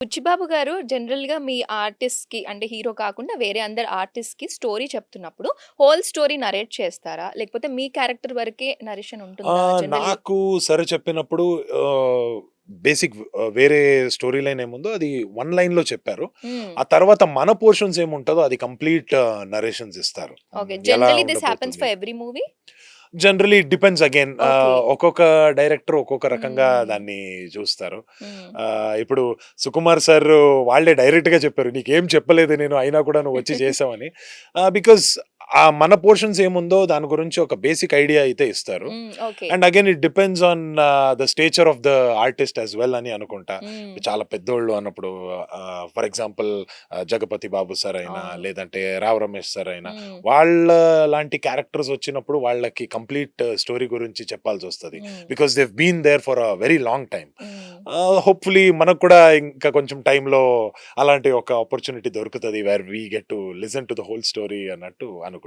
బుచ్చిబాబు గారు జనరల్‌గా మీ ఆర్టిస్ట్‌కి అంటే హీరో కాకుండా వేరే అందరు ఆర్టిస్ట్‌కి స్టోరీ చెప్తున్నప్పుడు హోల్ స్టోరీ నరేట్ చేస్తారా? లేకపోతే మీ క్యారెక్టర్ వరకే నరేషన్ ఉంటుందా జనరల్‌గా? నాకు సరే చెప్పినప్పుడు బేసిక్ వేరే స్టోరీ లైన్ ఏముందో అది వన్ లైన్‌లో చెప్పారు. హ్మ్. ఆ తర్వాత మన పోర్షన్స్ ఏముంటదో అది కంప్లీట్ నరేషన్స్ ఇస్తారు. ఓకే. ఎలా జనరల్లీ దిస్ హ్యాపెన్స్ ఉండబోతుంది. For every movie? Generally it depends again. Okay. ఒక్కొక్క డైరెక్టర్ ఒక్కొక్క రకంగా హ్మ్. దాన్ని చూస్తారు. హ్మ్. ఇప్పుడు 'సుకుమార్' సార్ వాళ్ళే డైరెక్ట్‌గా చెప్పారు. "నీకేం చెప్పలేదు నేను అయినా కూడా నువ్వొచ్చి చేసావని." బికాజ్ మన పోర్షన్స్ ఏముందో దాని గురించి ఒక బేసిక్ ఐడియా అయితే ఇస్తారు. Hmm. Okay. And again it depends on the stature of the artist as well అని అనుకుంటా. హ్మ్. చాలా పెద్దోళ్ళు అన్నప్పుడు for example 'Jagapathi Babu' sir అయినా, అవును. లేదంటే 'రావ్ రమేష్' సార్ అయినా హ్మ్. వాళ్ళ లాంటి క్యారెక్టర్స్ వచ్చినప్పుడు వాళ్ళకి కంప్లీట్ స్టోరీ గురించి చెప్పాల్సొస్తది. Hmm. Because they have been there for a very long time. Hmm. Hopefully మనకు కూడా ఇంకా కొంచెం టైమ్‌లో అలాంటి ఒక ఆపర్చునిటీ దొరుకుతది where we get to listen to the whole story అన్నట్టు అనుకుంటున్నాను.